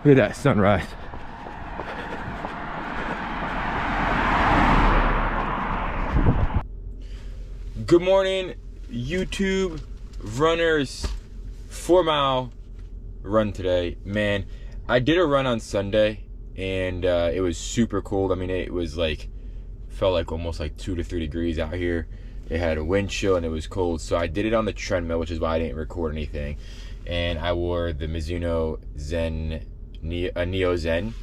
Look at that sunrise. Good morning, YouTube runners. 4-mile run today. Man, I did a run on Sunday and it was super cold. I mean, it was like, felt like almost like 2 to 3 degrees out here. It had a wind chill and it was cold. So I did it on the treadmill, which is why I didn't record anything. And I wore the Mizuno Neo Zen.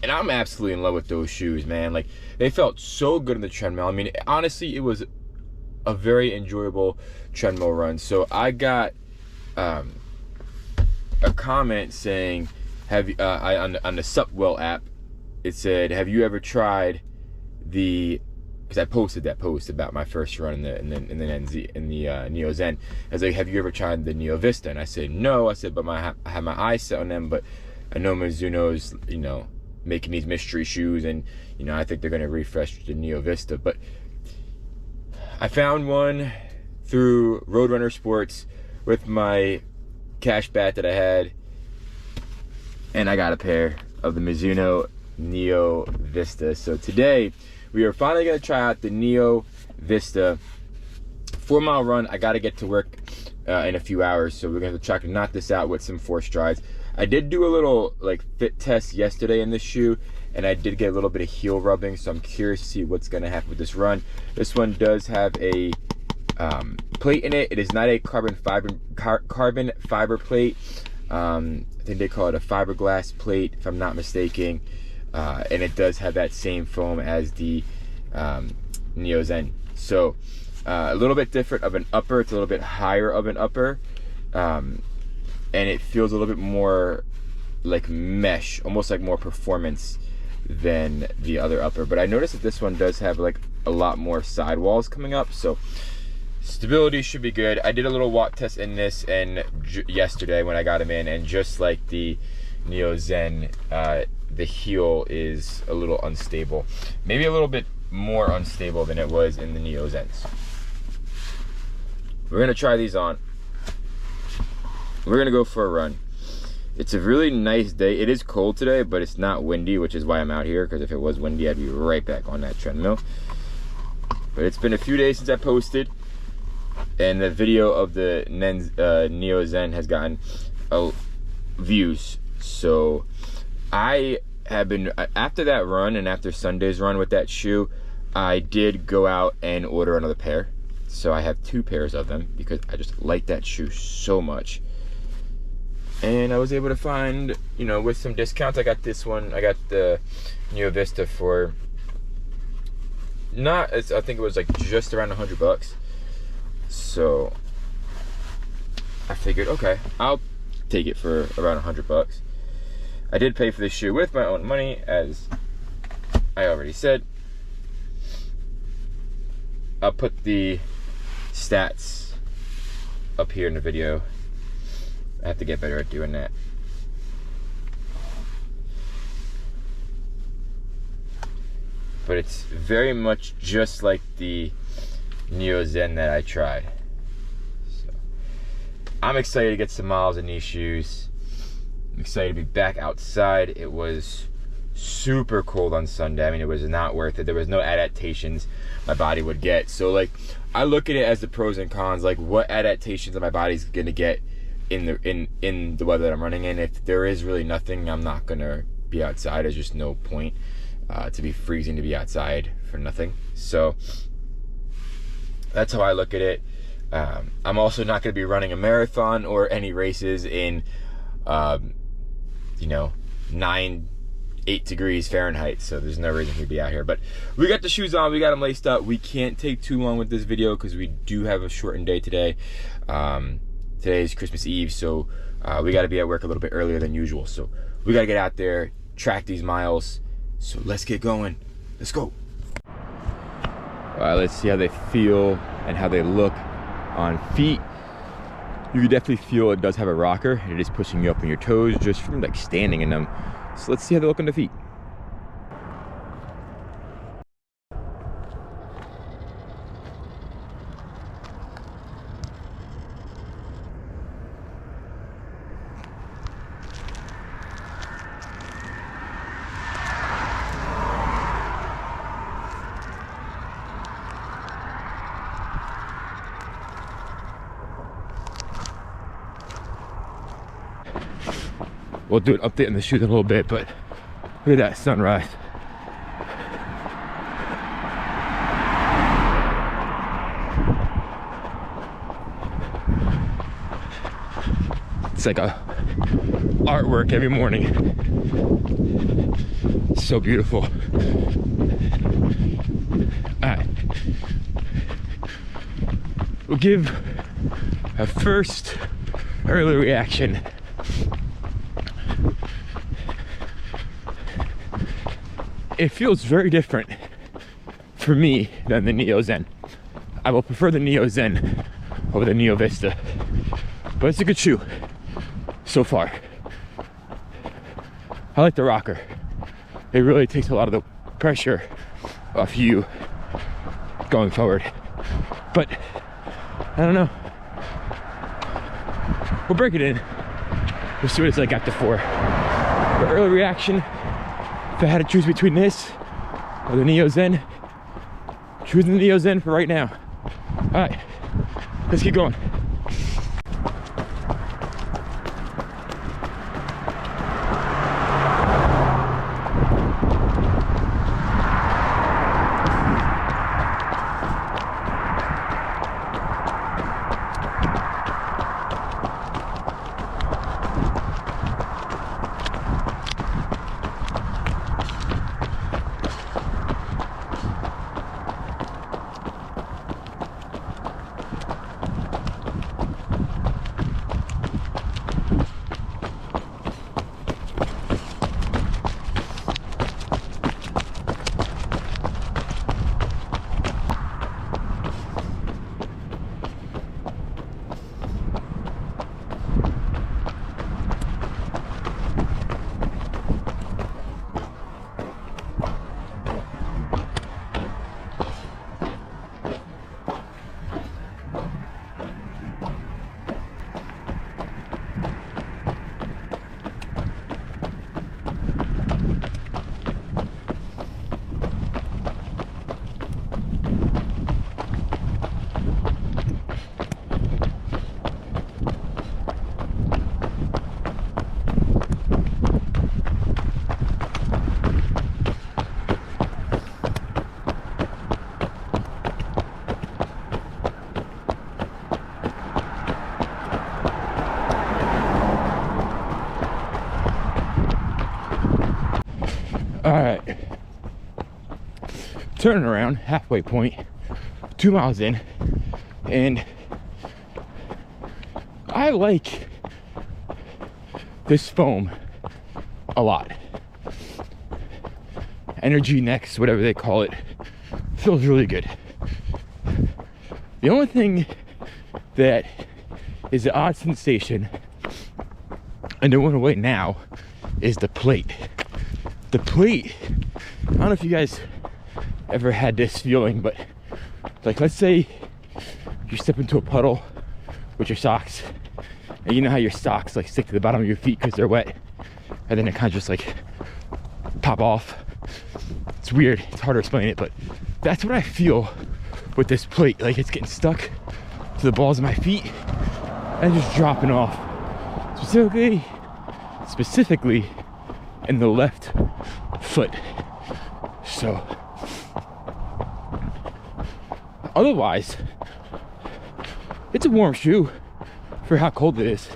And I'm absolutely in love with those shoes, man. Like, they felt so good on the treadmill. I mean, honestly, it was a very enjoyable treadmill run. So I got a comment saying, "Have on the Supwell app?" It said, "Have you ever tried the?" Because I posted that post about my first run in the Neo Zen. I was like, "Have you ever tried the Neo Vista?" And I said, "No." I said, "But I have my eyes set on them. But I know Mizuno's, making these mystery shoes, and I think they're gonna refresh the Neo Vista." But I found one through Roadrunner Sports with my cash bat that I had, and I got a pair of the Mizuno Neo Vista. So today we are finally gonna try out the Neo Vista 4-mile run. I gotta get to work in a few hours, so we're gonna try to knock this out with some 4 strides. I did do a little fit test yesterday in this shoe, and I did get a little bit of heel rubbing, so I'm curious to see what's gonna happen with this run. This one does have a plate in it. It is not a carbon fiber plate. I think they call it a fiberglass plate, if I'm not mistaken. And it does have that same foam as the Neo Zen. So a little bit different of an upper. It's a little bit higher of an upper. And it feels a little bit more like mesh, almost like more performance than the other upper. But I noticed that this one does have like a lot more sidewalls coming up, so stability should be good. I did a little watt test in this and yesterday when I got them in, and just like the Neo Zen, the heel is a little unstable, maybe a little bit more unstable than it was in the Neo Zens. We're gonna try these on. We're gonna go for a run. It's a really nice day. It is cold today, but it's not windy, which is why I'm out here, because if it was windy, I'd be right back on that treadmill. But it's been a few days since I posted, and the video of the Neo Zen has gotten views. So I have been, after that run and after Sunday's run with that shoe, I did go out and order another pair. So I have 2 pairs of them because I just like that shoe so much. And I was able to find, with some discounts, I got this one. I got the Neo Vista for I think it was like just around $100. So I figured, okay, I'll take it for around $100. I did pay for this shoe with my own money, as I already said. I'll put the stats up here in the video. I have to get better at doing that. But it's very much just like the Neo Zen that I tried. So I'm excited to get some miles in these shoes. I'm excited to be back outside. It was super cold on Sunday. I mean, it was not worth it. There was no adaptations my body would get. So I look at it as the pros and cons. Like, what adaptations that my body's gonna get in the weather that I'm running in. If there is really nothing, I'm not gonna be outside. There's just no point to be freezing to be outside for nothing. So that's how I look at it. I'm also not gonna be running a marathon or any races in 8 degrees Fahrenheit, so there's no reason to be out here. But we got the shoes on, we got them laced up. We can't take too long with this video because we do have a shortened day today. Today is Christmas Eve, so we got to be at work a little bit earlier than usual. So we got to get out there, track these miles. So let's get going. Let's go. All right, let's see how they feel and how they look on feet. You can definitely feel it does have a rocker. It is pushing you up on your toes just from standing in them. So let's see how they look on the feet. we'll do an update on the shoes in a little bit, but look at that sunrise. It's like a artwork every morning. So beautiful. All right. We'll give a first early reaction. It feels very different for me than the Neo Zen. I will prefer the Neo Zen over the Neo Vista, but it's a good shoe so far. I like the rocker. It really takes a lot of the pressure off you going forward. But I don't know. We'll break it in. We'll see what it's like after 4. But early reaction, if I had to choose between this or the Neo Zen, choosing the Neo Zen for right now. All right, let's keep going. All right, turning around, halfway point, 2 miles in, and I like this foam a lot. Energy Next, whatever they call it, feels really good. The only thing that is an odd sensation, and it went away now, is the plate. The plate, I don't know if you guys ever had this feeling, but like, let's say you step into a puddle with your socks, and you know how your socks like stick to the bottom of your feet because they're wet, and then it kind of just like pop off. It's weird, it's hard to explain it, but that's what I feel with this plate. Like, it's getting stuck to the balls of my feet and just dropping off. Specifically in the left foot. So otherwise, it's a warm shoe for how cold it is.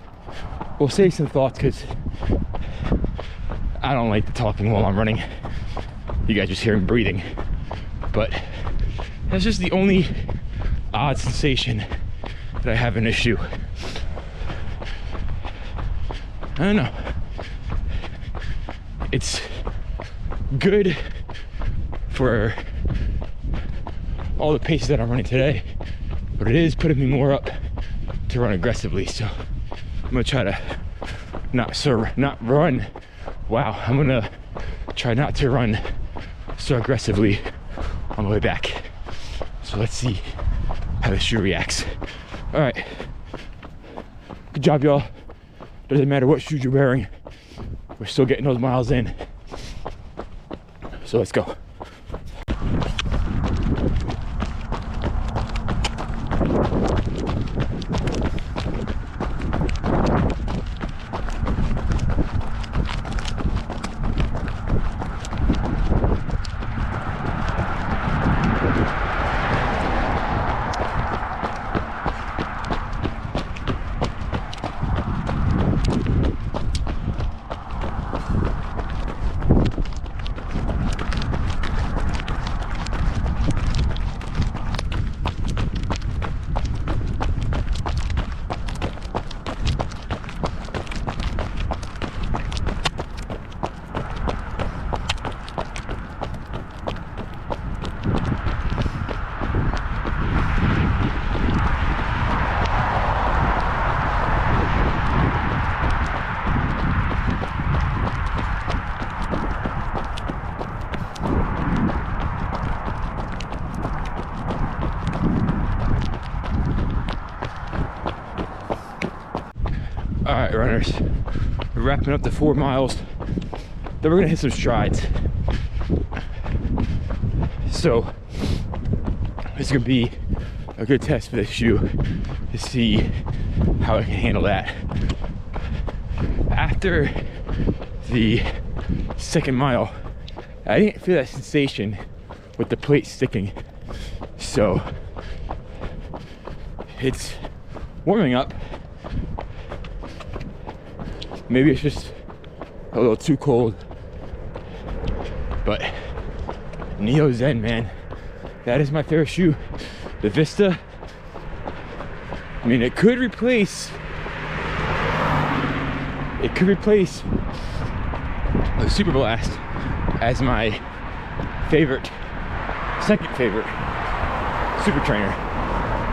We'll save some thoughts because I don't like the talking while I'm running. You guys just hear me breathing. But that's just the only odd sensation that I have in this shoe. I don't know. It's good for all the paces that I'm running today, but it is putting me more up to run aggressively. So I'm gonna try to not run. Wow, I'm gonna try not to run so aggressively on the way back. So let's see how the shoe reacts. All right, good job, y'all. Doesn't matter what shoes you're wearing, we're still getting those miles in. So let's go. right, runners, we're wrapping up the 4 miles. Then we're gonna hit some strides. So it's gonna be a good test for this shoe to see how it can handle that. After the 2nd mile, I didn't feel that sensation with the plate sticking. So it's warming up. Maybe it's just a little too cold, but Neo Zen, man, that is my favorite shoe. The Vista, I mean, it could replace the Super Blast as my favorite, 2nd favorite super trainer.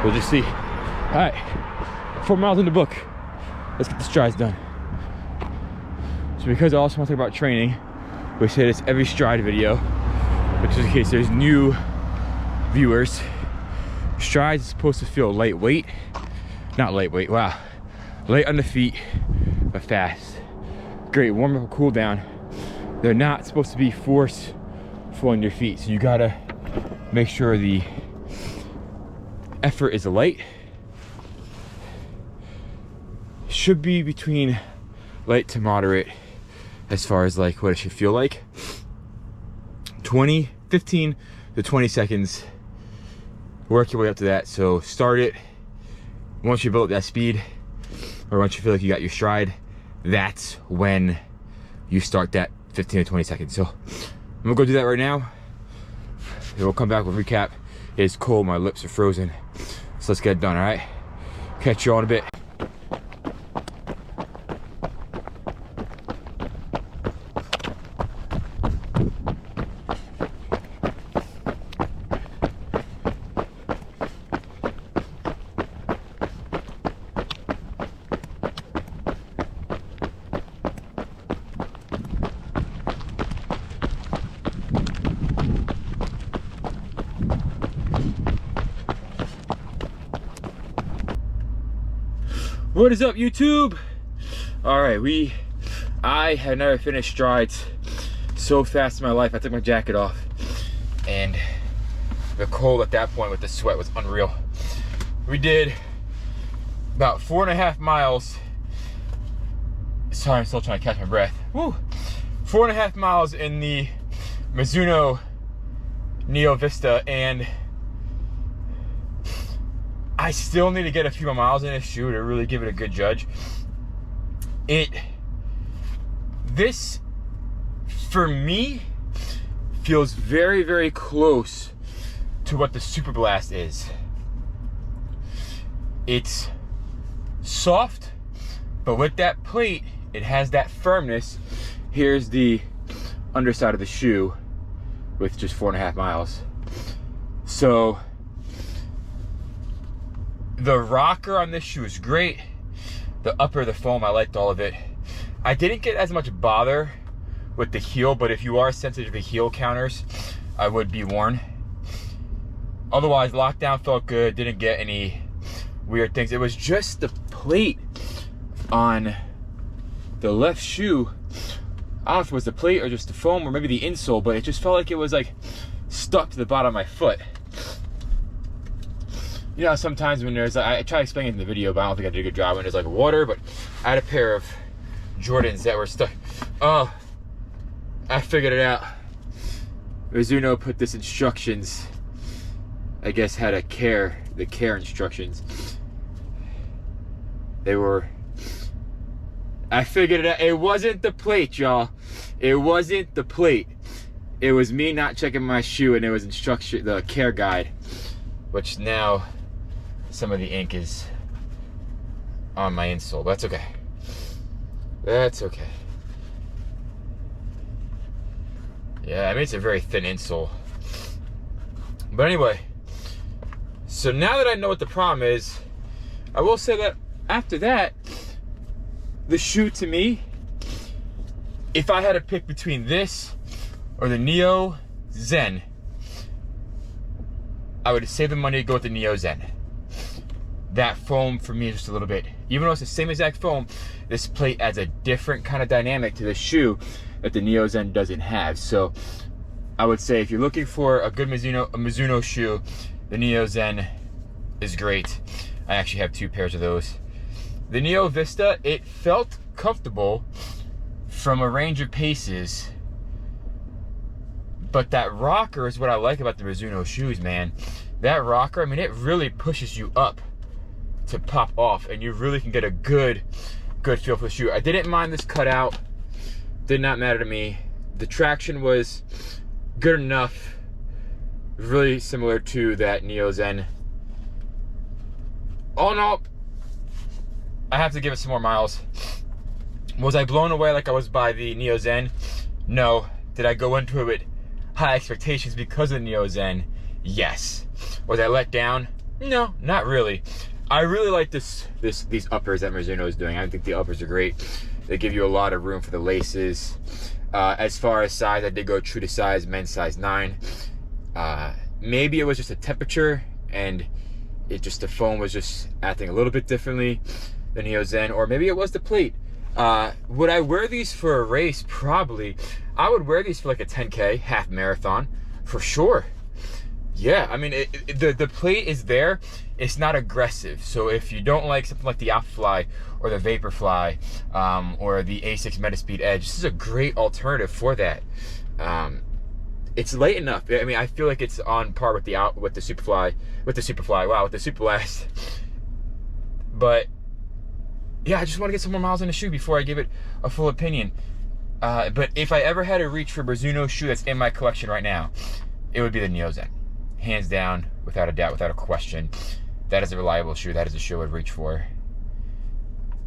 We'll just see. All right, 4 miles in the book. Let's get the strides done. So because I also want to talk about training, we say this every stride video, which is in case there's new viewers. Strides is supposed to feel lightweight, not lightweight, wow. Light on the feet, but fast. Great warm up and cool down. They're not supposed to be forceful on your feet, so you gotta make sure the effort is light. Should be between light to moderate as far as like what it should feel like. 15 to 20 seconds. Work your way up to that. So start it once you build up that speed, or once you feel like you got your stride, that's when you start that 15 to 20 seconds. So I'm gonna go do that right now. Then we'll come back with a recap. It's cold, my lips are frozen. So let's get it done, all right? Catch you all in a bit. What is up, YouTube? All right, I have never finished strides so fast in my life. I took my jacket off, and the cold at that point with the sweat was unreal. We did about 4.5 miles. Sorry, I'm still trying to catch my breath. Woo! 4.5 miles in the Mizuno Neo Vista, and I still need to get a few more miles in this shoe to really give it a good judge. This, for me, feels very, very close to what the Super Blast is. It's soft, but with that plate, it has that firmness. Here's the underside of the shoe with just 4.5 miles. So the rocker on this shoe is great. The upper, the foam, I liked all of it. I didn't get as much bother with the heel, but if you are sensitive to heel counters, I would be warned. Otherwise, lockdown felt good, didn't get any weird things. It was just the plate on the left shoe. I don't know if it was the plate or just the foam or maybe the insole, but it just felt like it was like stuck to the bottom of my foot. You know, sometimes when there's, I try to explain it in the video, but I don't think I did a good job when there's like water, but I had a pair of Jordans that were stuck. Oh, I figured it out. Mizuno put this instructions, I guess had the care instructions. They were, I figured it out. It wasn't the plate, y'all. It wasn't the plate. It was me not checking my shoe, and it was instruction, the care guide, which now some of the ink is on my insole. That's okay. That's okay. Yeah, I mean, it's a very thin insole. But anyway, so now that I know what the problem is, I will say that after that, the shoe to me, if I had to pick between this or the Neo Zen, I would save the money to go with the Neo Zen. that foam for me is just a little bit, even though it's the same exact foam, this plate adds a different kind of dynamic to the shoe that the Neo Zen doesn't have. So I would say if you're looking for a good Mizuno shoe, the Neo Zen is great. I actually have 2 pairs of those. The Neo Vista, it felt comfortable from a range of paces, but that rocker is what I like about the Mizuno shoes, man. That rocker, I mean, it really pushes you up to pop off, and you really can get a good feel for the shoe. I didn't mind this cutout, did not matter to me. The traction was good enough, really similar to that Neo Zen. All in all, I have to give it some more miles. Was I blown away like I was by the Neo Zen? No. Did I go into it with high expectations because of the Neo Zen? Yes. Was I let down? No, not really. I really like these uppers that Mizuno is doing. I think the uppers are great. They give you a lot of room for the laces. As far as size, I did go true to size, men's size 9. Maybe it was just a temperature and the foam was just acting a little bit differently than Neo Zen, or maybe it was the plate. Would I wear these for a race? Probably. I would wear these for like a 10K, half marathon, for sure. Yeah, I mean, the plate is there. It's not aggressive. So if you don't like something like the Alphafly or the Vaporfly or the A6 Metaspeed Edge, this is a great alternative for that. It's light enough. I mean, I feel like it's on par with the Superfly, with the Superblast. But yeah, I just want to get some more miles on the shoe before I give it a full opinion. But if I ever had to reach for a Mizuno shoe that's in my collection right now, it would be the Neo Zen. Hands down, without a doubt, without a question. That is a reliable shoe. That is a shoe I would reach for.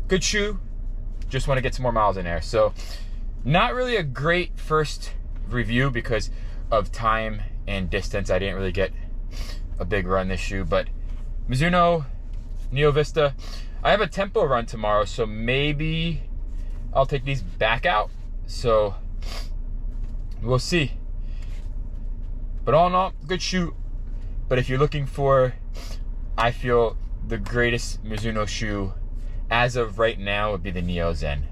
Good shoe. Just want to get some more miles in there. So, not really a great first review because of time and distance. I didn't really get a big run this shoe. But Mizuno Neo Vista. I have a tempo run tomorrow, so maybe I'll take these back out. So, we'll see. But all in all, good shoe. But if you're looking for, I feel, the greatest Mizuno shoe as of right now would be the Neo Zen.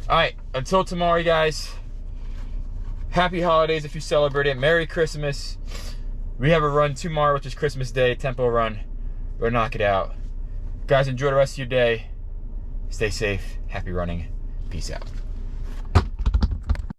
Alright, until tomorrow, guys. Happy holidays if you celebrate it. Merry Christmas. We have a run tomorrow, which is Christmas Day, tempo run. We'll knock it out. Guys, enjoy the rest of your day. Stay safe. Happy running. Peace out.